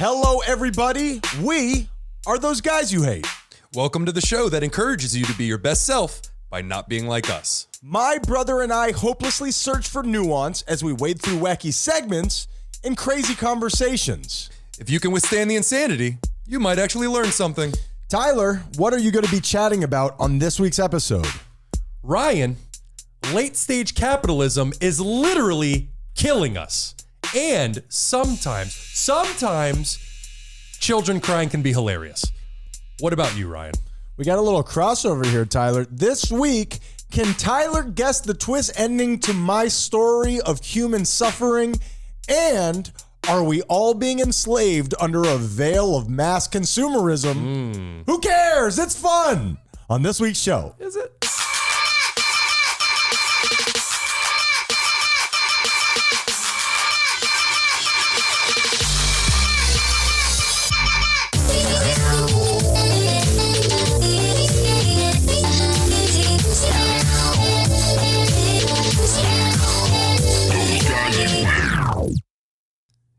Hello, everybody. We are those guys you hate. Welcome to the show that encourages you to be your best self by not being like us. My brother and I hopelessly search for nuance as we wade through wacky segments and crazy conversations. If you can withstand the insanity, you might actually learn something. Tyler, what are you going to be chatting about on this week's episode? Ryan, late-stage capitalism is literally killing us. And sometimes, children crying can be hilarious. What about you, Ryan? We got a little crossover here, Tyler. This week, can Tyler guess the twist ending to my story of human suffering? And are we all being enslaved under a veil of mass consumerism? Who cares? It's fun on this week's show. Is it?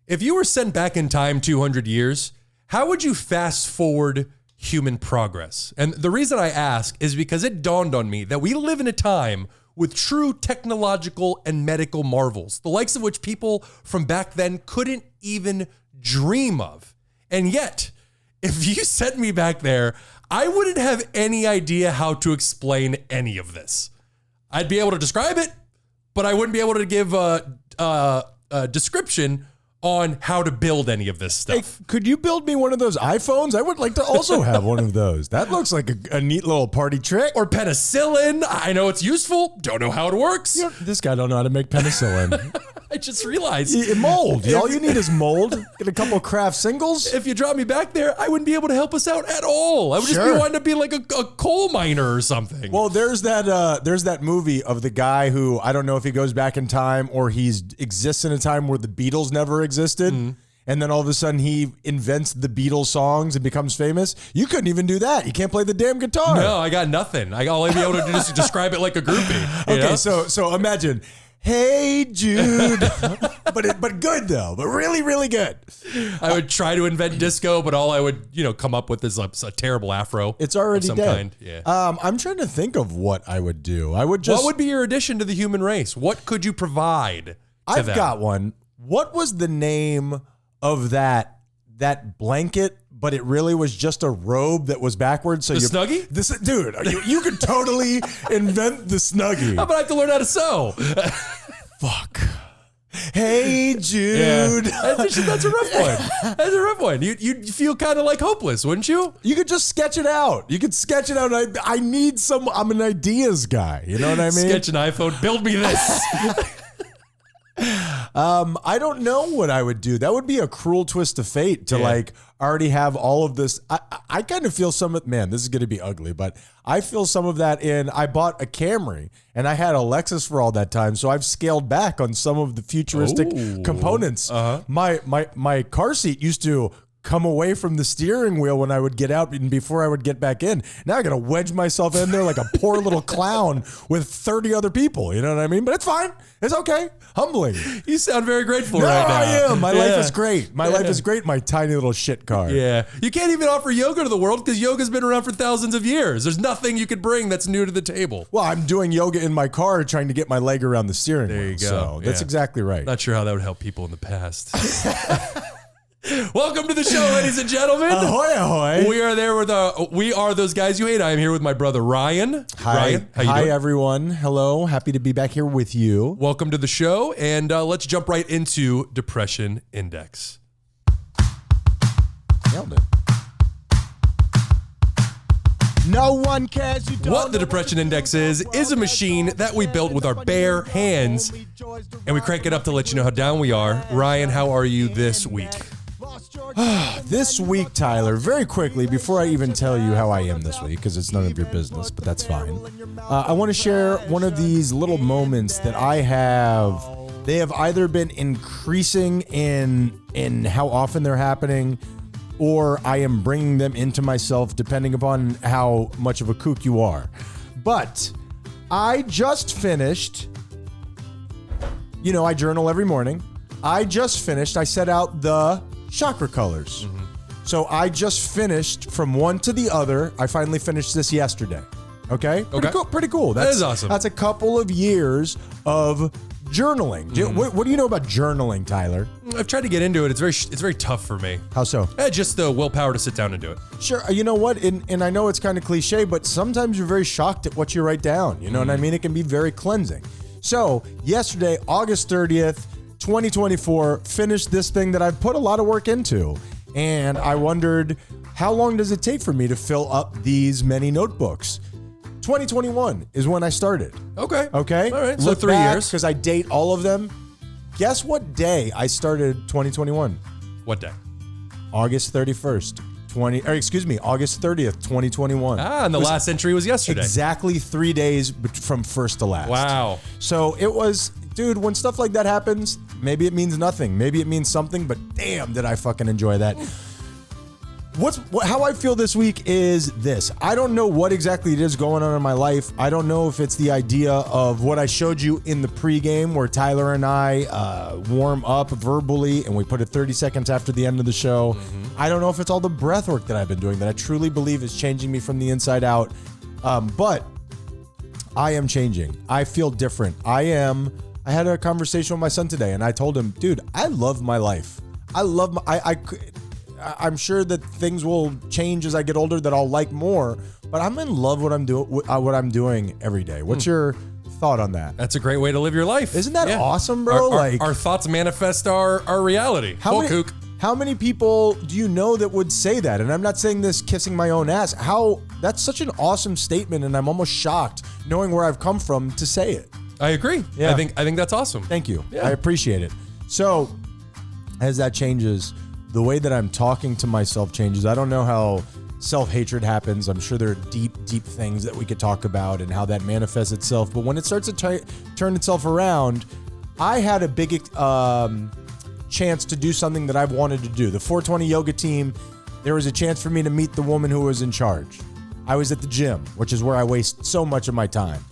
If you were sent back in time 200 years, how would you fast forward human progress? And the reason I ask is because it dawned on me that we live in a time with true technological and medical marvels, the likes of which people from back then couldn't even dream of. And yet, if you sent me back there, I wouldn't have any idea how to explain any of this. I'd be able to describe it, but I wouldn't be able to give a description on how to build any of this stuff. Hey, could you build me one of those iPhones? I would like to also have one of those. That looks like a neat little party trick. Or penicillin. I know it's useful. Don't know how it works. You know, this guy don't know how to make penicillin. I just realized. Mold. All you need is mold. Get a couple craft singles. If you drop me back there, I wouldn't be able to help us out at all. I would just wind up being like a coal miner or something. Well, there's that movie of the guy who, I don't know if he goes back in time or he exists in a time where the Beatles never existed. And then all of a sudden he invents the Beatles songs and becomes famous. You couldn't even do that. You can't play the damn guitar. No, I got nothing. I'll only be able to just describe it like a groupie. Okay, so imagine, hey Jude, but good though, but really, really good. I would try to invent disco, but all I would, come up with is a terrible afro. It's already of some dead. kind. Yeah. I'm trying to think of what I would do. What would be your addition to the human race? What could you provide to I've them? got one. What was the name of that blanket? But it really was just a robe that was backwards. So Snuggie? Dude, you could totally invent the Snuggie. How about I have to learn how to sew? Fuck. Hey, Jude. Yeah. That's a rough one. That's a rough one. You'd feel kind of like hopeless, wouldn't you? You could just sketch it out. You could sketch it out. I need I'm an ideas guy. You know what I mean? Sketch an iPhone. Build me this. I don't know what I would do. That would be a cruel twist of fate to already have all of this. I kind of feel this is going to be ugly, but I feel some of that I bought a Camry and I had a Lexus for all that time. So I've scaled back on some of the futuristic components. My car seat used to come away from the steering wheel when I would get out and before I would get back in. Now I got to wedge myself in there like a poor little clown with 30 other people. You know what I mean? But it's fine. It's okay. Humbling. You sound very grateful right now. I am. My life is great. My life is great. My tiny little shit car. Yeah. You can't even offer yoga to the world because yoga's been around for thousands of years. There's nothing you could bring that's new to the table. Well, I'm doing yoga in my car trying to get my leg around the steering wheel. There you go. So that's exactly right. Not sure how that would help people in the past. Welcome to the show, ladies and gentlemen. Ahoy, ahoy. We are there with We Are Those Guys You Hate. I am here with my brother, Ryan. Hi. Ryan, how you doing? Everyone. Hello. Happy to be back here with you. Welcome to the show, and let's jump right into Depression Index. Nailed it. No one cares. What the Depression Index is a machine that we built with our bare hands, and we crank it up to let you know how down we are. Ryan, how are you this week? This week, Tyler, very quickly, before I even tell you how I am this week, because it's none of your business, but that's fine. I want to share one of these little moments that I have. They have either been increasing in how often they're happening, or I am bringing them into myself, depending upon how much of a kook you are. But I just finished, I journal every morning. I set out the chakra colors. So I just finished from one to the other. I finally finished this yesterday. Okay? Pretty cool. That is awesome. That's a couple of years of journaling. What do you know about journaling, Tyler? I've tried to get into it. It's very tough for me. How so? Just the willpower to sit down and do it. Sure. You know what? And I know it's kind of cliche, but sometimes you're very shocked at what you write down. You know what I mean? It can be very cleansing. So yesterday, August 30th, 2024, finished this thing that I've put a lot of work into. And I wondered, how long does it take for me to fill up these many notebooks? 2021 is when I started. Okay. All right. So 3 years. Because I date all of them. Guess what day I started 2021? What day? August 31st, August 30th, 2021. And the last entry was yesterday. Exactly 3 days from first to last. Wow. So it was, dude, when stuff like that happens, maybe it means nothing. Maybe it means something, but damn, did I fucking enjoy that. How I feel this week is this. I don't know what exactly it is going on in my life. I don't know if it's the idea of what I showed you in the pregame where Tyler and I warm up verbally and we put it 30 seconds after the end of the show. I don't know if it's all the breath work that I've been doing that I truly believe is changing me from the inside out. But I am changing. I feel different. I had a conversation with my son today and I told him, dude, I love my life. I'm sure that things will change as I get older that I'll like more, but I'm in love with what I'm doing every day. What's your thought on that? That's a great way to live your life. Isn't that awesome, bro? Our thoughts manifest our reality. How many people do you know that would say that? And I'm not saying this kissing my own ass. That's such an awesome statement, and I'm almost shocked knowing where I've come from to say it. I agree. Yeah. I think that's awesome. Thank you. Yeah. I appreciate it. So as that changes, the way that I'm talking to myself changes. I don't know how self-hatred happens. I'm sure there are deep, deep things that we could talk about and how that manifests itself. But when it starts to turn itself around, I had a big chance to do something that I've wanted to do. The 420 yoga team, there was a chance for me to meet the woman who was in charge. I was at the gym, which is where I waste so much of my time.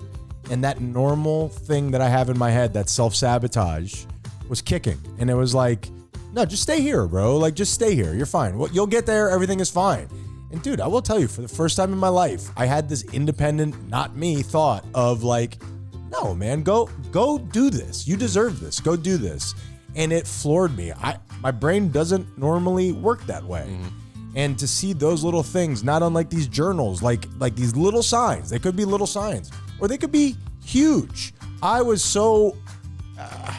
And that normal thing that I have in my head, that self-sabotage, was kicking. And it was like, no, just stay here, bro. Like, just stay here. You're fine. Well, you'll get there. Everything is fine. And dude, I will tell you, for the first time in my life, I had this independent, not me thought of like, no, man, go do this. You deserve this. Go do this. And it floored me. My brain doesn't normally work that way. And to see those little things, not unlike these journals, like these little signs, they could be little signs or they could be huge. I was so,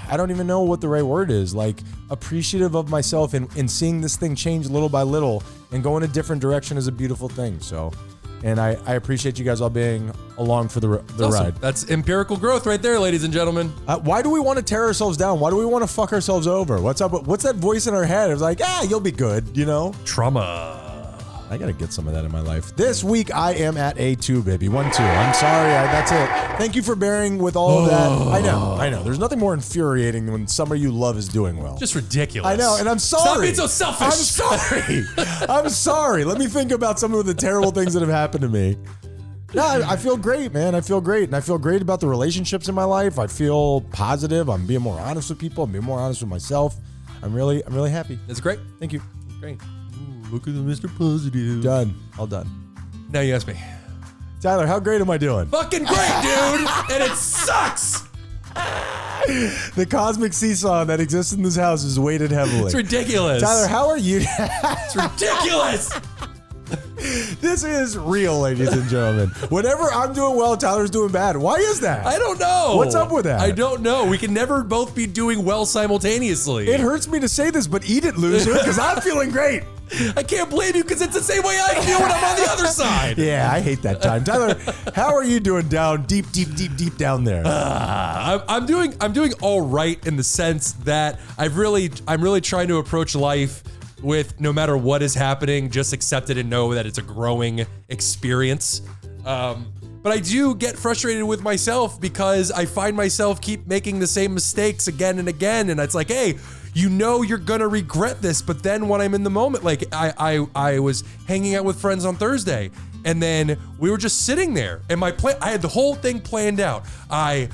I don't even know what the right word is, like appreciative of myself and seeing this thing change little by little and go in a different direction is a beautiful thing. So, and I appreciate you guys all being along for the ride. That's empirical growth right there, ladies and gentlemen. Why do we want to tear ourselves down? Why do we want to fuck ourselves over? What's up? What's that voice in our head? It's like, you'll be good, you know? Trauma. I got to get some of that in my life. This week, I am at A2, baby. 1-2. I'm sorry. That's it. Thank you for bearing with all of that. I know. There's nothing more infuriating than when somebody you love is doing well. Just ridiculous. I know, and I'm sorry. Stop being so selfish. I'm sorry. I'm sorry. Let me think about some of the terrible things that have happened to me. No, I feel great, man. I feel great. And I feel great about the relationships in my life. I feel positive. I'm being more honest with people. I'm being more honest with myself. I'm really happy. That's great. Thank you. Great. Look at the Mr. Positive. Done. All done. Now you ask me. Tyler, how great am I doing? Fucking great, dude. And it sucks. The cosmic seesaw that exists in this house is weighted heavily. It's ridiculous. Tyler, how are you? It's ridiculous. This is real, ladies and gentlemen. Whenever I'm doing well, Tyler's doing bad. Why is that? I don't know. What's up with that? I don't know. We can never both be doing well simultaneously. It hurts me to say this, but eat it, loser, because I'm feeling great. I can't blame you because it's the same way I feel when I'm on the other side. Yeah, I hate that time. Tyler, how are you doing down deep down there? I'm doing all right in the sense that I'm really trying to approach life with no matter what is happening, just accept it and know that it's a growing experience. But I do get frustrated with myself because I find myself keep making the same mistakes again and again. And it's like, hey, you know you're gonna regret this, but then when I'm in the moment, like I was hanging out with friends on Thursday, and then we were just sitting there, and I had the whole thing planned out. I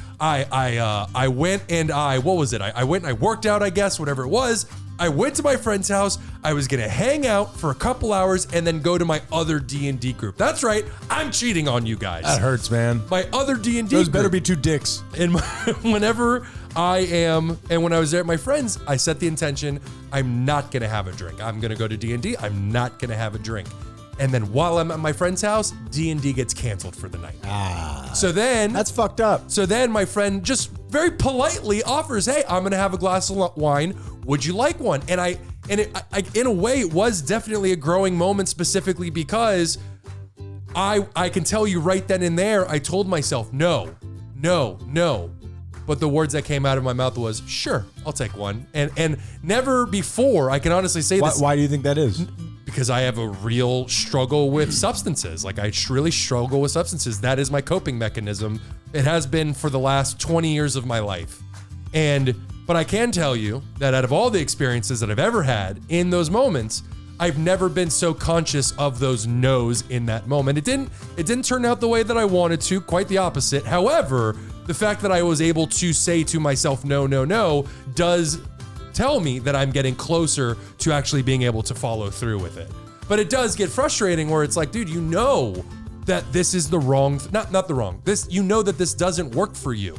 went and I went and I worked out, I guess, whatever it was. I went to my friend's house. I was going to hang out for a couple hours and then go to my other D&D group. That's right. I'm cheating on you guys. That hurts, man. My other D&D Those group. better be two dicks. And whenever when I was there at my friends, I set the intention, I'm not going to have a drink. I'm going to go to D&D. I'm not going to have a drink. And then while I'm at my friend's house, D&D gets canceled for the night. So then That's fucked up. So then my friend just very politely offers, "Hey, I'm gonna have a glass of wine. Would you like one?" And I in a way, it was definitely a growing moment, specifically because I can tell you right then and there, I told myself, no. But the words that came out of my mouth was, "Sure, I'll take one." And never before, I can honestly say this. Why do you think that is? Because I have a real struggle with substances. Like, I really struggle with substances. That is my coping mechanism. It has been for the last 20 years of my life. But I can tell you that out of all the experiences that I've ever had in those moments, I've never been so conscious of those no's in that moment. It didn't turn out the way that I wanted to, quite the opposite. However, the fact that I was able to say to myself, no, does tell me that I'm getting closer to actually being able to follow through with it. But it does get frustrating where it's like, dude, you know that this is the wrong, not the wrong, you know that this doesn't work for you.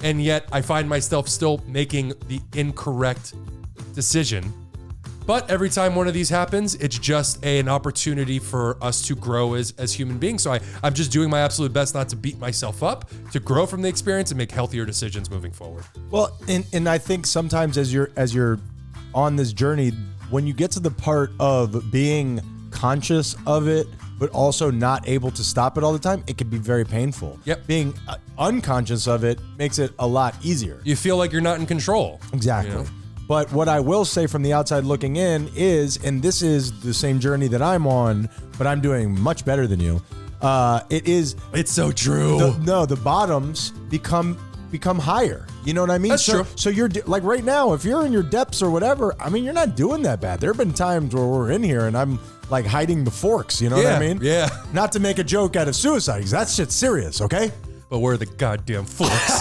And yet I find myself still making the incorrect decision. But every time one of these happens, it's just an opportunity for us to grow as human beings. So I'm just doing my absolute best not to beat myself up, to grow from the experience and make healthier decisions moving forward. Well, and I think sometimes as you're on this journey, when you get to the part of being conscious of it, but also not able to stop it all the time, it can be very painful. Yep. Being unconscious of it makes it a lot easier. You feel like you're not in control. Exactly. You know? But what I will say from the outside looking in is, and this is the same journey that I'm on, but I'm doing much better than you. It's so true. The bottoms become higher. You know what I mean? That's true. So you're like right now, if you're in your depths or whatever, I mean, you're not doing that bad. There have been times where we're in here and I'm like hiding the forks. You know what I mean? Yeah. Not to make a joke out of suicide, because that shit's serious. Okay. But where are the goddamn forks?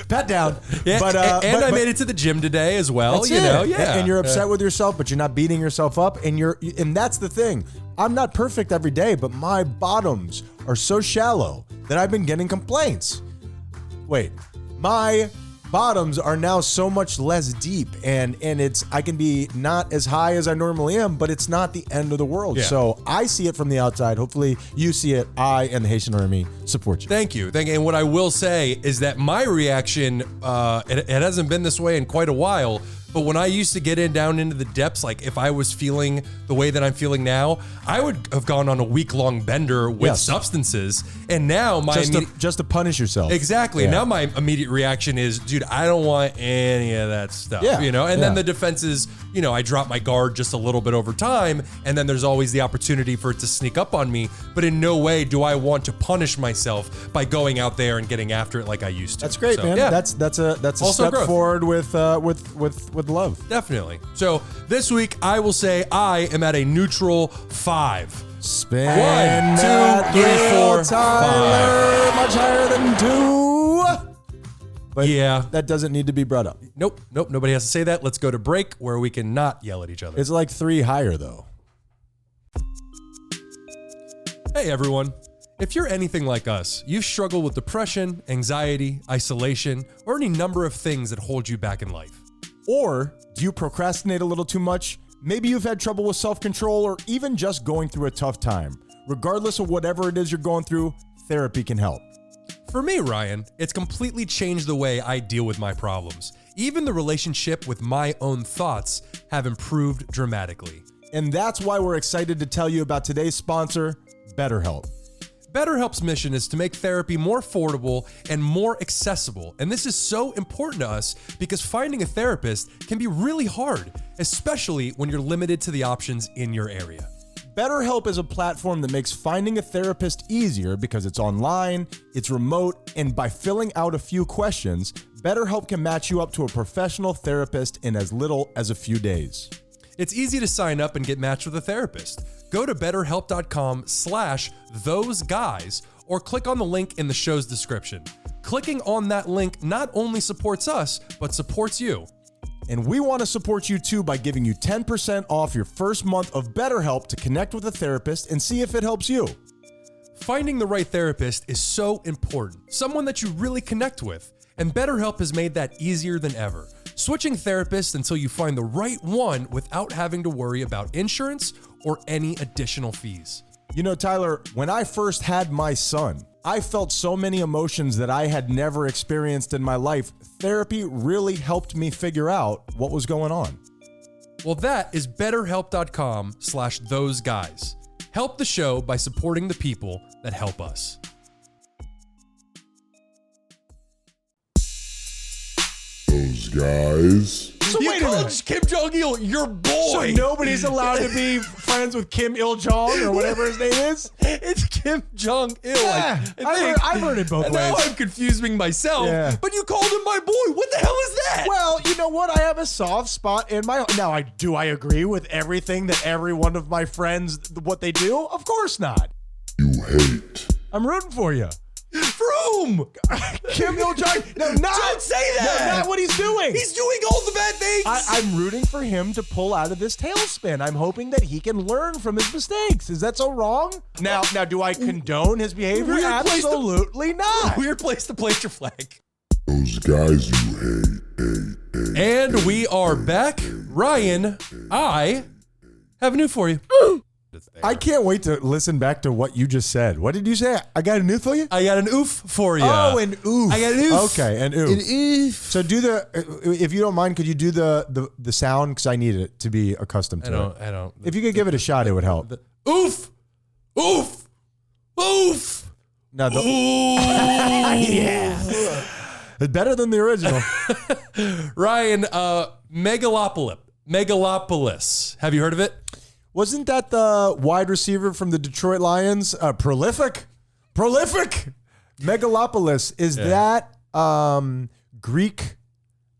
Pat down. Yeah, but I made it to the gym today as well. That's you it. know, yeah. And you're upset with yourself, but you're not beating yourself up. And that's the thing. I'm not perfect every day, but my bottoms are so shallow that I've been getting complaints. Wait, my bottoms are now so much less deep, and I can be not as high as I normally am, but it's not the end of the world. Yeah. So I see it from the outside. Hopefully you see it. I and the Haitian Army support you. Thank you. And what I will say is that my reaction, it hasn't been this way in quite a while, but when I used to get down into the depths, like if I was feeling the way that I'm feeling now, I would have gone on a week-long bender with substances. And now just to punish yourself. Exactly. Yeah. Now my immediate reaction is, dude, I don't want any of that stuff. Yeah. You know? And then the defense is, you know, I drop my guard just a little bit over time, and then there's always the opportunity for it to sneak up on me. But in no way do I want to punish myself by going out there and getting after it like I used to. That's great, man. Yeah. That's a Also step growth. forward with love. Definitely. So this week, I will say I am at a neutral 5. Spin 1, 2, that 3, 4, wheel, Tyler, much higher than 2. But Yeah. that doesn't need to be brought up. Nope. Nobody has to say that. Let's go to break where we can not yell at each other. It's like 3 higher though. Hey, everyone. If you're anything like us, you've struggled with depression, anxiety, isolation, or any number of things that hold you back in life. Or do you procrastinate a little too much? Maybe you've had trouble with self-control or even just going through a tough time. Regardless of whatever it is you're going through, therapy can help. For me, Ryan, it's completely changed the way I deal with my problems. Even the relationship with my own thoughts have improved dramatically. And that's why we're excited to tell you about today's sponsor, BetterHelp. BetterHelp's mission is to make therapy more affordable and more accessible. And this is so important to us because finding a therapist can be really hard, especially when you're limited to the options in your area. BetterHelp is a platform that makes finding a therapist easier because it's online, it's remote, and by filling out a few questions, BetterHelp can match you up to a professional therapist in as little as a few days. It's easy to sign up and get matched with a therapist. Go to betterhelp.com/thoseguys or click on the link in the show's description. Clicking on that link not only supports us, but supports you. And we want to support you too by giving you 10% off your first month of BetterHelp to connect with a therapist and see if it helps you. Finding the right therapist is so important, someone that you really connect with, and BetterHelp has made that easier than ever. Switching therapists until you find the right one without having to worry about insurance or any additional fees. You know, Tyler, when I first had my son, I felt so many emotions that I had never experienced in my life. Therapy really helped me figure out what was going on. Well, that is betterhelp.com/thoseguys. Help the show by supporting the people that help us. Those guys. So you called Kim Jong-il your boy. So nobody's allowed to be friends with Kim Il-jong or whatever his name is? It's Kim Jong-il. Yeah, I've heard it both ways. Now I'm confusing myself, Yeah. but you called him my boy. What the hell is that? Well, you know what? I have a soft spot in my... Now, I agree with everything that every one of my friends, what they do? Of course not. You hate. I'm rooting for you. For whom? Kim Il-jong. No, not. Don't say that. No, not what he's doing. He's doing all the bad things. I'm rooting for him to pull out of this tailspin. I'm hoping that he can learn from his mistakes. Is that so wrong? Now, do I condone his behavior? Weird place to- Absolutely not. Weird place to place your flag. Those guys you hate. And we are back. Ryan, I have new for you. I can't wait to listen back to what you just said. What did you say? I got a new for you? I got an oof for you. Oh, an oof. I got an oof. Okay, an oof. An oof. So do if you don't mind, could you do the sound? Because I need it to be accustomed to it. I don't. If you could give it a shot, it would help. Oof. Oof. Oof. No, Ooh. yeah. It's better than the original. Ryan, Megalopolis. Have you heard of it? Wasn't that the wide receiver from the Detroit Lions? Prolific? Megalopolis. Is that Greek?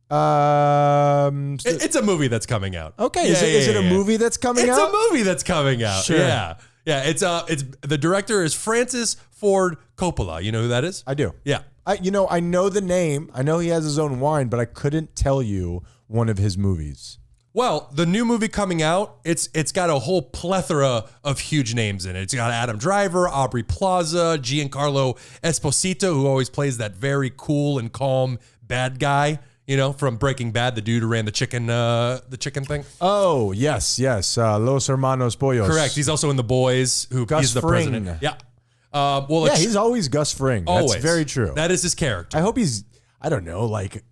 It's a movie that's coming out. Okay. Is it a movie that's coming out? It's a movie that's coming out. Sure. Yeah. It's the director is Francis Ford Coppola. You know who that is? I do. Yeah. I know the name. I know he has his own wine, but I couldn't tell you one of his movies. Well, the new movie coming out, it's got a whole plethora of huge names in it. It's got Adam Driver, Aubrey Plaza, Giancarlo Esposito, who always plays that very cool and calm bad guy, you know, from Breaking Bad, the dude who ran the chicken thing. Oh, yes. Los Hermanos Pollos. Correct. He's also in The Boys, Gus he's the Fring. president. Yeah. He's always Gus Fring. Always. That's very true. That is his character. I hope he's, I don't know, like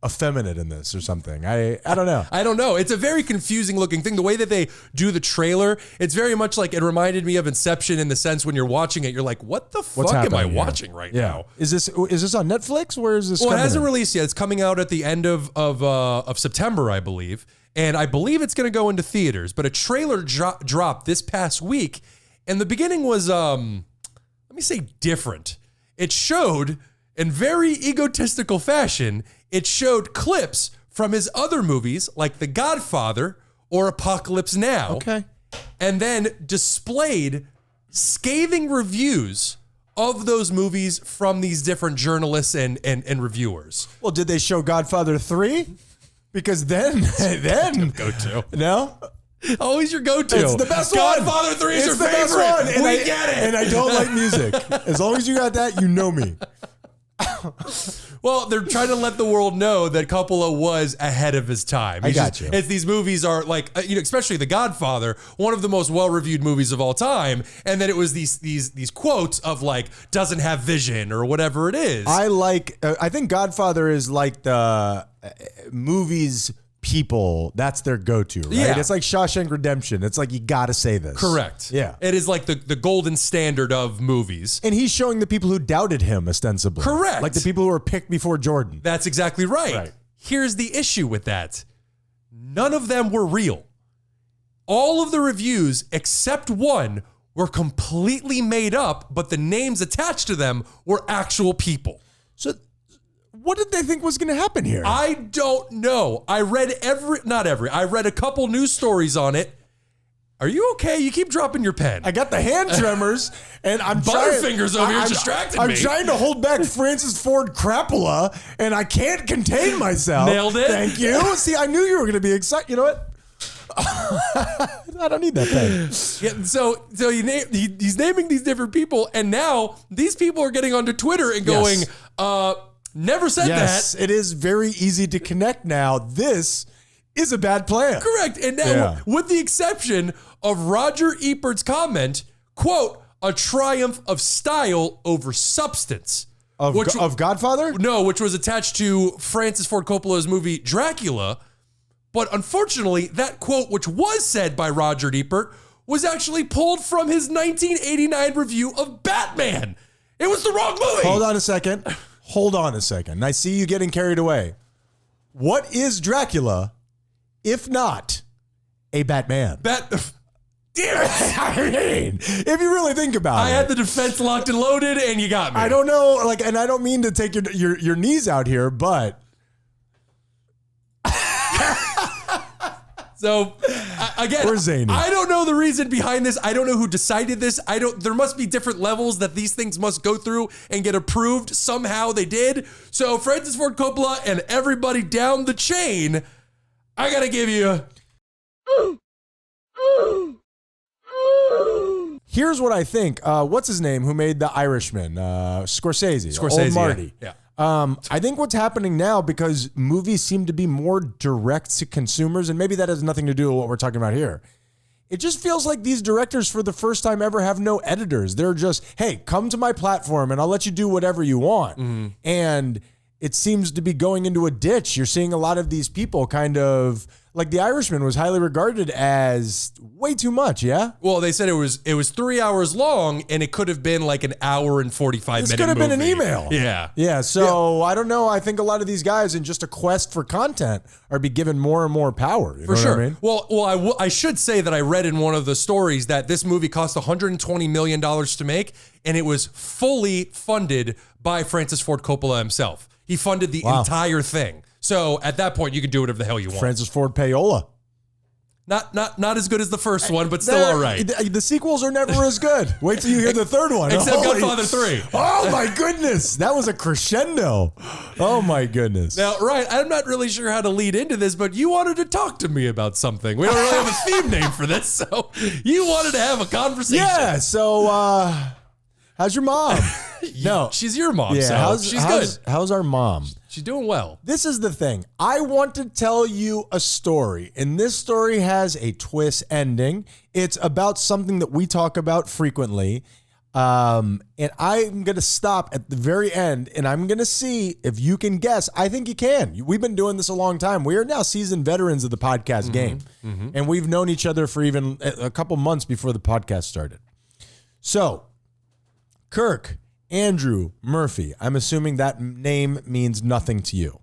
effeminate in this or something. I don't know. I don't know. It's a very confusing looking thing. The way that they do the trailer, it's very much like it reminded me of Inception in the sense when you're watching it, you're like, what the fuck am I watching right now? Is this on Netflix? Where is this? Well, it hasn't released yet. It's coming out at the end of September, I believe. And I believe it's going to go into theaters. But a trailer dropped this past week. And the beginning was, let me say different. It showed, in very egotistical fashion, it showed clips from his other movies like The Godfather or Apocalypse Now. Okay. And then displayed scathing reviews of those movies from these different journalists and reviewers. Well, did they show Godfather 3? Because then Go to. No? Always your go-to. It's the best Godfather one. 3 is your the favorite. best one. And We get it. And I don't like music. As long as you got that, you know me. Well, they're trying to let the world know that Coppola was ahead of his time. I got you. It's these movies are like, especially The Godfather, one of the most well-reviewed movies of all time, and then it was these quotes of like doesn't have vision or whatever it is. I think Godfather is like the movies people. That's their go-to, right? Yeah. It's like Shawshank Redemption. It's like you got to say this. Correct. Yeah. It is like the golden standard of movies. And he's showing the people who doubted him ostensibly. Correct. Like the people who were picked before Jordan. That's exactly right. Right. Here's the issue with that. None of them were real. All of the reviews, except one, were completely made up, but the names attached to them were actual people. So what did they think was going to happen here? I don't know. I read I read a couple news stories on it. Are you okay? You keep dropping your pen. I got the hand tremors, and I'm Butterfingers over here distracted me. I'm trying to hold back Francis Ford Coppola, and I can't contain myself. Nailed it. Thank you. See, I knew you were going to be excited. You know what? I don't need that pen. Yeah, so he's naming these different people, and now these people are getting onto Twitter and going, never said that. Yes, it is very easy to connect now. This is a bad plan. Correct. And now, with the exception of Roger Ebert's comment, quote, a triumph of style over substance. Of Godfather? No, which was attached to Francis Ford Coppola's movie Dracula. But unfortunately, that quote, which was said by Roger Ebert, was actually pulled from his 1989 review of Batman. It was the wrong movie. Hold on a second. I see you getting carried away. What is Dracula, if not a Batman? Damn it. I mean, if you really think about it. I had the defense locked and loaded, and you got me. I don't know, and I don't mean to take your knees out here, but... So, again, I don't know the reason behind this. I don't know who decided this. There must be different levels that these things must go through and get approved. Somehow they did. So, Francis Ford Coppola and everybody down the chain, I got to give you... Here's what I think. What's his name who made The Irishman? Scorsese. Old Marty. Yeah. I think what's happening now, because movies seem to be more direct to consumers, and maybe that has nothing to do with what we're talking about here. It just feels like these directors for the first time ever have no editors. They're just, hey, come to my platform and I'll let you do whatever you want. Mm-hmm. And it seems to be going into a ditch. You're seeing a lot of these people kind of... Like The Irishman was highly regarded as way too much, yeah? Well, they said it was 3 hours long, and it could have been like an hour and 45 minutes. This could have been an email. Yeah. Yeah, so I don't know. I think a lot of these guys in just a quest for content are be given more and more power. You know sure. What I mean? Well, I should say that I read in one of the stories that this movie cost $120 million to make, and it was fully funded by Francis Ford Coppola himself. He funded the entire thing. So at that point, you can do whatever the hell you want. Francis Ford Payola. Not as good as the first one, but still all right. The sequels are never as good. Wait till you hear the third one. Except Godfather 3. Oh my goodness. That was a crescendo. Oh my goodness. Now, Ryan, I'm not really sure how to lead into this, but you wanted to talk to me about something. We don't really have a theme name for this, so you wanted to have a conversation. Yeah, so how's your mom? No. She's your mom, yeah, so she's good. How's our mom? She's doing well. This is the thing. I want to tell you a story, and this story has a twist ending. It's about something that we talk about frequently, and I'm going to stop at the very end, and I'm going to see if you can guess. I think you can. We've been doing this a long time. We are now seasoned veterans of the podcast game, and we've known each other for even a couple months before the podcast started. So, Kirk Andrew Murphy. I'm assuming that name means nothing to you.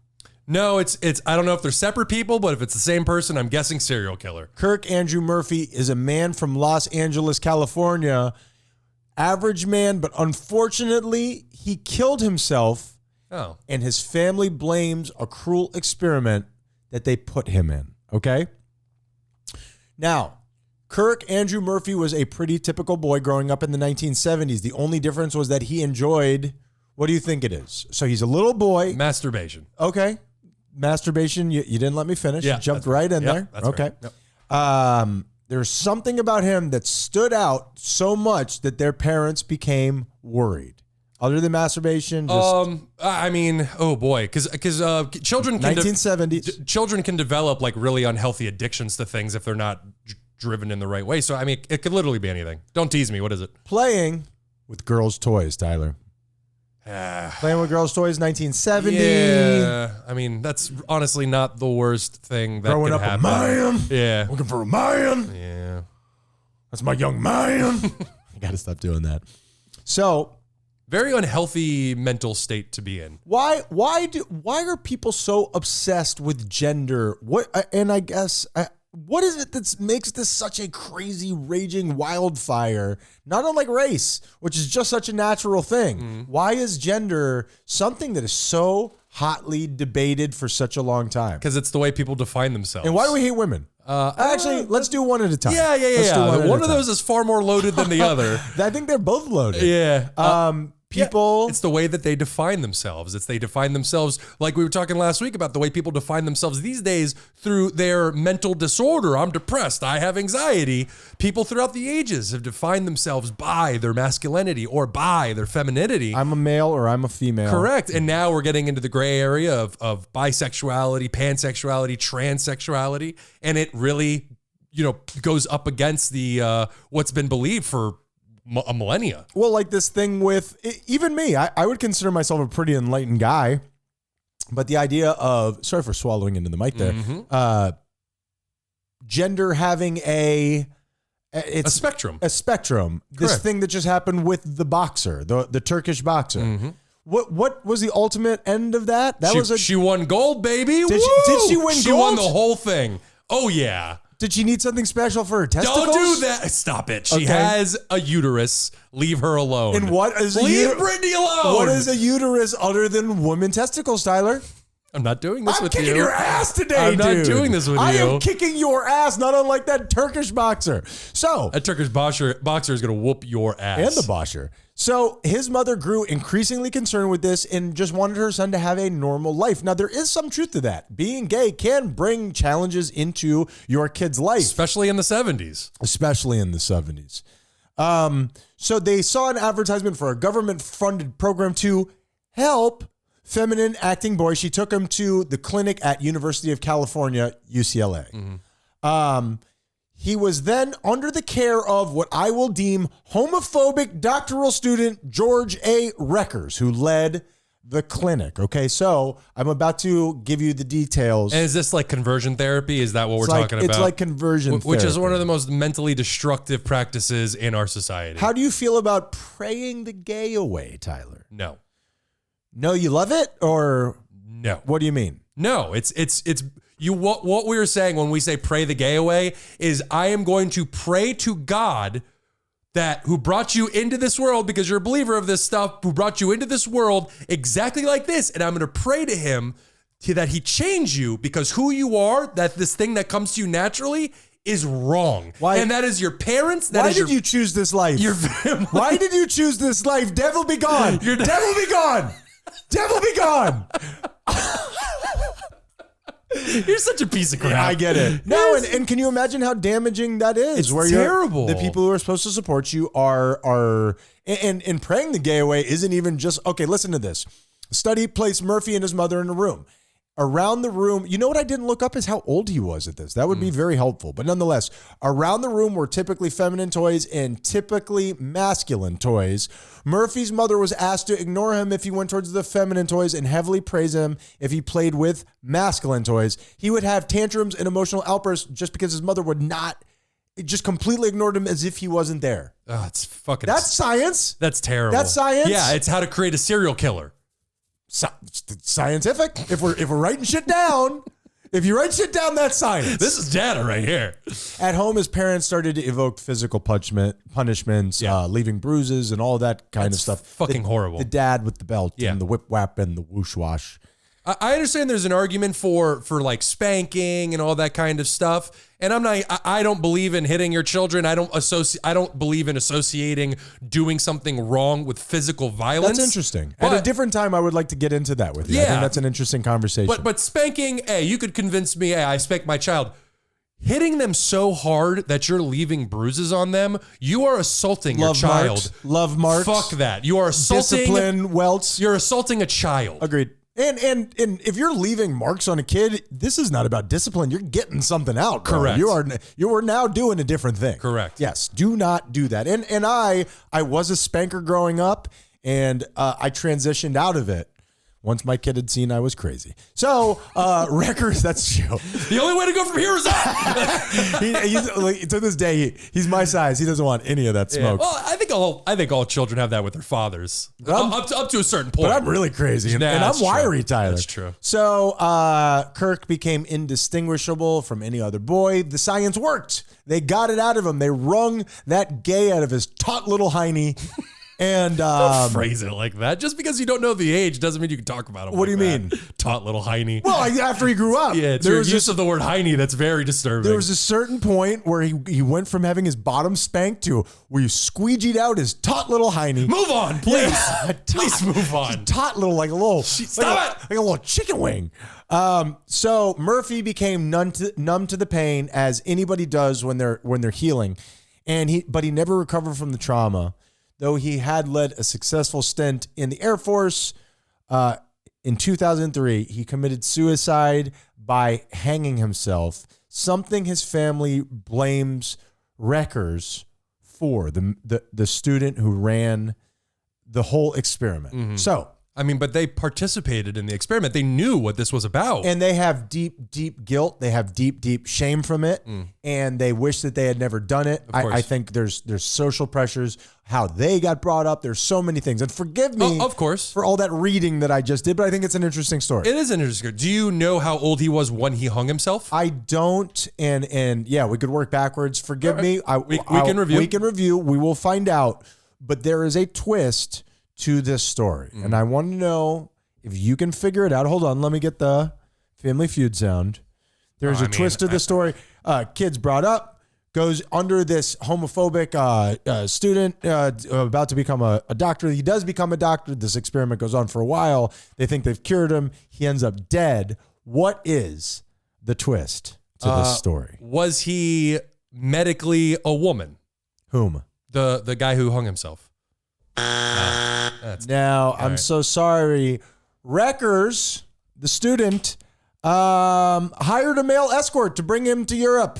No, it's. I don't know if they're separate people, but if it's the same person, I'm guessing serial killer. Kirk Andrew Murphy is a man from Los Angeles, California. Average man, but unfortunately, he killed himself. Oh. And his family blames a cruel experiment that they put him in. Okay? Now, Kirk Andrew Murphy was a pretty typical boy growing up in the 1970s. The only difference was that he enjoyed, what do you think it is? So he's a little boy. Masturbation. Okay. Masturbation. You didn't let me finish. Yeah, You jumped right in there. That's okay. Right. Yep. There's something about him that stood out so much that their parents became worried. Other than masturbation, just I mean, oh boy, because children can 1970s. Children can develop like really unhealthy addictions to things if they're not driven in the right way. So I mean, it could literally be anything. Don't tease me. What is it? Playing with girls' toys, Tyler. Playing with girls' toys, 1970. Yeah, I mean that's honestly not the worst thing that Growing could up happen. a man. Yeah, Looking for a man. yeah. That's my young man. I got to stop doing that. So, Very unhealthy mental state to be in. why are people so obsessed with gender? What is it that makes this such a crazy, raging wildfire? Not unlike race, which is just such a natural thing. Why is gender something that is so hotly debated for such a long time? Because it's the way people define themselves. And why do we hate women? Actually, let's do one at a time. Yeah. Let's do One of those is far more loaded than the other. I think they're both loaded. Yeah. People. It's the way that they define themselves. They define themselves, like we were talking last week about the way people define themselves these days through their mental disorder. I'm depressed. I have anxiety. People throughout the ages have defined themselves by their masculinity or by their femininity. I'm a male or I'm a female. Correct. And now we're getting into the gray area of bisexuality, pansexuality, transsexuality. And it really, goes up against the what's been believed for a millennia. Well, like this thing with even me, I would consider myself a pretty enlightened guy, but the idea of, sorry for swallowing into the mic there, gender having a spectrum. A spectrum. Correct. This thing that just happened with the boxer, the Turkish boxer. What was the ultimate end of that? She won gold, baby. Did she win gold? She won the whole thing. Oh yeah. Did she need something special for her testicles? Don't do that. Stop it. She has a uterus. Leave her alone. And what is Leave Brittany alone. What is a uterus other than woman testicles, Tyler? I'm not doing this with you. I'm kicking your ass today, I'm dude. not doing this with you. I am kicking your ass, not unlike that Turkish boxer. So a Turkish boxer is going to whoop your ass. And the boxer. So his mother grew increasingly concerned with this and just wanted her son to have a normal life. Now, there is some truth to that. Being gay can bring challenges into your kid's life. Especially in the 70s. Especially in the 70s. So they saw an advertisement for a government-funded program to help feminine acting boys. She took him to the clinic at University of California, UCLA. He was then under the care of what I will deem homophobic doctoral student George A. Reckers, who led the clinic. Okay, so I'm about to give you the details. And is this like conversion therapy? Is that what we're talking about? It's like conversion therapy. Which is one of the most mentally destructive practices in our society. How do you feel about praying the gay away, Tyler? No. No, you love it? Or no? What do you mean? No, it's what we were saying when we say pray the gay away is I am going to pray to God who brought you into this world because you're a believer of this stuff, who brought you into this world exactly like this. And I'm going to pray to him that he change you because who you are, that this thing that comes to you naturally is wrong. Why? And that is your parents. Why did you choose this life? Your family. Why did you choose this life? Devil be gone. Devil be gone. Devil be gone. You're such a piece of crap. I get it. No, and can you imagine how damaging that is? It's terrible. The people who are supposed to support you are and praying the gay away isn't even just, okay, listen to this. Study placed Murphy and his mother in a room. Around the room, you know what I didn't look up is how old he was at this. That would be very helpful. But nonetheless, around the room were typically feminine toys and typically masculine toys. Murphy's mother was asked to ignore him if he went towards the feminine toys and heavily praise him if he played with masculine toys. He would have tantrums and emotional outbursts just because his mother would not, just completely ignored him as if he wasn't there. Oh, it's fucking... That's science. That's terrible. That's science. Yeah, it's how to create a serial killer. Scientific. If we're writing shit down, if you write shit down, that's science. This is data right here. At home, his parents started to evoke physical punishments, leaving bruises and all that kind of stuff. Fucking horrible. The dad with the belt and the whip whap and the whoosh wash. I understand there's an argument for like spanking and all that kind of stuff. And I don't believe in hitting your children. I don't believe in associating doing something wrong with physical violence. That's interesting. At a different time, I would like to get into that with you. I think that's an interesting conversation. But spanking, you could convince me, I spank my child. Hitting them so hard that you're leaving bruises on them, you are assaulting your child. Love marks. Fuck that. You are assaulting. Discipline welts. You're assaulting a child. Agreed. And if you're leaving marks on a kid, this is not about discipline. You're getting something out, bro. Correct. You are now doing a different thing. Correct. Yes. Do not do that. And I was a spanker growing up, and I transitioned out of it once my kid had seen I was crazy. So, Reckers, that's true. The only way to go from here is up. To this day, he's my size. He doesn't want any of that smoke. Yeah. Well, I think all children have that with their fathers, up to a certain point. But I'm really crazy, and I'm wiry, Tyler. That's true. So, Kirk became indistinguishable from any other boy. The science worked. They got it out of him. They wrung that gay out of his taut little hiney. And Don't phrase it like that. Just because you don't know the age doesn't mean you can talk about him. What do you that. mean? Taut little hiney. well, after he grew up, Yeah, it's your use of the word hiney that's very disturbing. there was a certain point where he went from having his bottom spanked to where you squeegeed out his taut little hiney. Move on, please. Yeah, Please move on. Taut little, like a little, Stop it. like a little chicken wing. So Murphy became numb to the pain, as anybody does when they're healing, but he never recovered from the trauma. Though he had led a successful stint in the Air Force, in 2003, he committed suicide by hanging himself, something his family blames Reckers for, the student who ran the whole experiment. Mm-hmm. So, I mean, but they participated in the experiment. They knew what this was about. and they have deep, deep guilt. They have deep, deep shame from it, and they wish that they had never done it. course. I think there's social pressures, how they got brought up. There's so many things. And forgive me, Of course. for all that reading that I just did, but I think it's an interesting story. It is interesting. Do you know how old he was when he hung himself? I don't, and yeah, we could work backwards. Forgive me. We can review. We can review. We will find out. But there is a twist to this story, and I want to know if you can figure it out. Hold on, let me get the Family Feud sound. There's a twist to the story. Kid's brought up, goes under this homophobic student about to become a doctor. He does become a doctor. This experiment goes on for a while. They think they've cured him. He ends up dead. What is the twist to this story? Was he medically a woman? Whom? The guy who hung himself. Now, I'm so sorry. Reckers, the student, hired a male escort to bring him to Europe.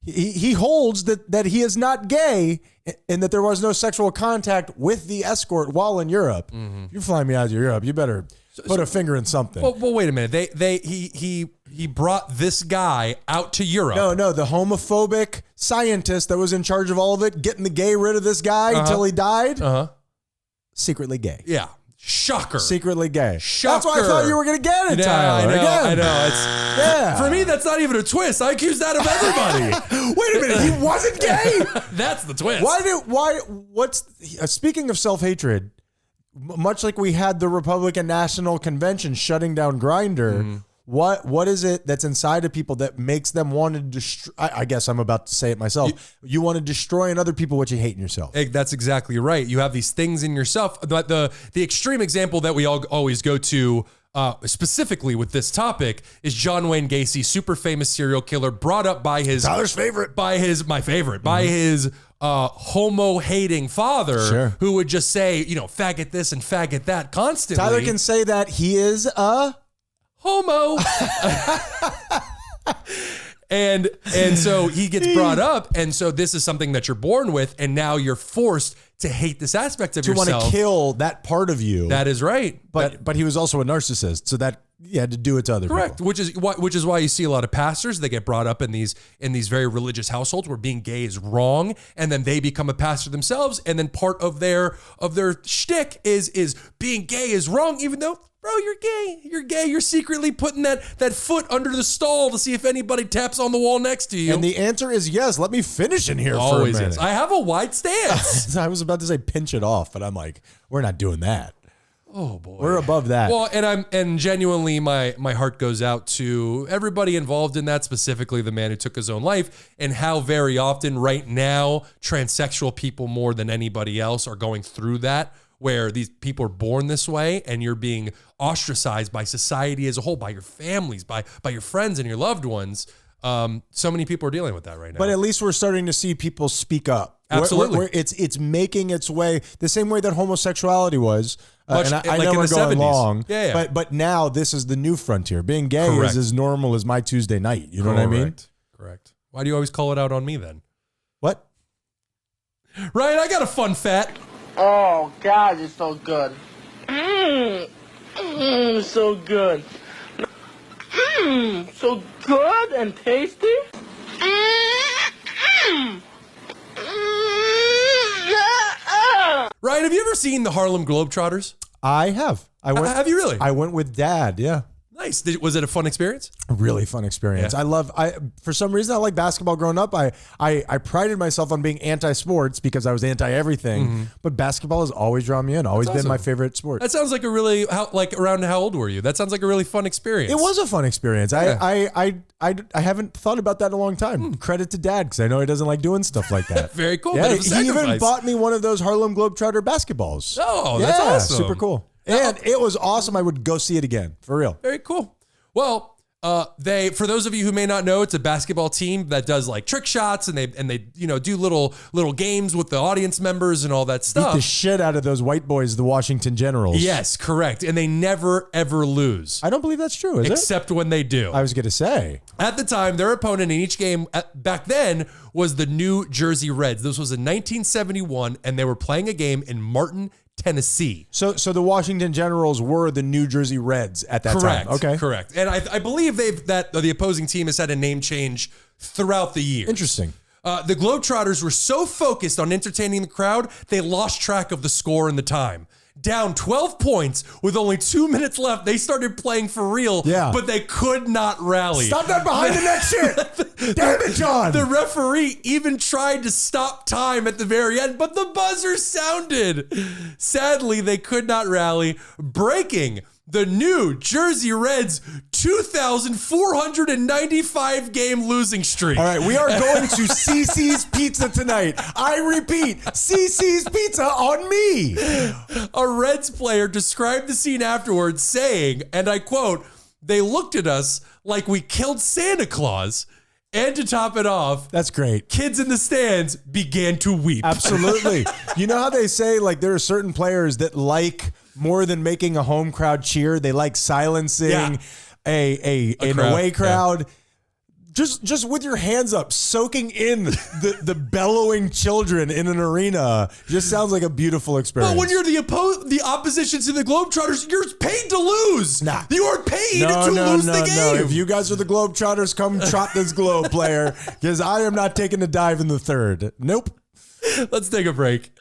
He holds that he is not gay and that there was no sexual contact with the escort while in Europe. If you're flying me out to Europe, you better put a finger in something. Well, wait a minute. He brought this guy out to Europe. No, the homophobic scientist that was in charge of all of it, getting the gay rid of this guy until he died, secretly gay. Yeah. Shocker. Secretly gay. Shocker. That's why I thought you were going to get it, Yeah, Tyler. I know. Yeah. For me, that's not even a twist. I accuse that of everybody. Wait a minute, he wasn't gay? That's the twist. Speaking of self-hatred, much like we had the Republican National Convention shutting down Grindr, what is it that's inside of people that makes them want to destroy? I guess I'm about to say it myself. You want to destroy in other people what you hate in yourself. That's exactly right. You have these things in yourself. But the extreme example that we all always go to, specifically with this topic, is John Wayne Gacy, super famous serial killer, brought up by his Tyler's favorite, by his homo-hating father, who would just say, faggot this and faggot that constantly. Tyler can say that he is a homo. and so he gets brought up, and so this is something that you're born with, and now you're forced to hate this aspect of yourself. To want to kill that part of you. That is right. But he was also a narcissist, so that you had to do it to other correct. people. Which is why you see a lot of pastors, they get brought up in these very religious households where being gay is wrong, and then they become a pastor themselves, and then part of their shtick is being gay is wrong, even though, bro, you're gay. You're gay. You're secretly putting that foot under the stall to see if anybody taps on the wall next to you. And the answer is yes. Let me finish in here Always for a minute. is. I have a wide stance. I was about to say pinch it off, but I'm like, we're not doing that. Oh boy, we're above that. Well, and genuinely, my heart goes out to everybody involved in that, specifically the man who took his own life, and how very often right now transsexual people more than anybody else are going through that, where these people are born this way and you're being ostracized by society as a whole, by your families, by your friends and your loved ones. So many people are dealing with that right now. But at least we're starting to see people speak up. Absolutely. Where it's making its way the same way that homosexuality was. And I like know in we're the going 70s. long. Yeah. But now this is the new frontier. Being gay Correct. is as normal as my Tuesday night. You know what I mean? Correct. Why do you always call it out on me then? What? Ryan, I got a fun fact. Oh, God, it's so good. So good. So good and tasty. Ryan, have you ever seen the Harlem Globetrotters? I have. Have you really? I went with Dad. Yeah. Nice. Was it a fun experience? A really fun experience. Yeah. For some reason, I like basketball growing up. I prided myself on being anti-sports because I was anti-everything, but basketball has always drawn me in, always been my favorite sport. That sounds like a really, around how old were you? That sounds like a really fun experience. It was a fun experience. Yeah. I haven't thought about that in a long time. Credit to Dad, because I know he doesn't like doing stuff like that. Very cool. Yeah, Bit of a he even sacrifice. bought me one of those Harlem Globetrotter basketballs. Oh, that's awesome. Super cool. And it was awesome. I would go see it again, for real. Very cool. Well, for those of you who may not know, it's a basketball team that does like trick shots and they do little games with the audience members and all that stuff. Beat the shit out of those white boys, the Washington Generals. Yes, correct. And they never ever lose. I don't believe that's true, is it? Except when they do. I was going to say. At the time, their opponent in each game back then was the New Jersey Reds. This was in 1971, and they were playing a game in Martin, Tennessee. So the Washington Generals were the New Jersey Reds at that Correct. time. Okay. Correct. And I believe the opposing team has had a name change throughout the year. Interesting. The Globetrotters were so focused on entertaining the crowd, they lost track of the score and the time. Down 12 points with only 2 minutes left, they started playing for real, but they could not rally. Stop that behind the net shit! Damn it, John! The referee even tried to stop time at the very end, but the buzzer sounded. Sadly, they could not rally, breaking the New Jersey Reds' 2,495 game losing streak. All right, we are going to CC's Pizza tonight. I repeat, CC's Pizza on me. A Reds player described the scene afterwards saying, and I quote, "They looked at us like we killed Santa Claus." And to top it off, that's great. Kids in the stands began to weep. Absolutely. You know how they say like there are certain players that like more than making a home crowd cheer, they like silencing an away crowd. Yeah. Just with your hands up, soaking in the bellowing children in an arena, just sounds like a beautiful experience. But when you're the opposition to the Globetrotters, you're paid to lose. Nah. You are paid to lose the game. No. If you guys are the Globetrotters, come trot this globe, player, because I am not taking a dive in the third. Nope. Let's take a break.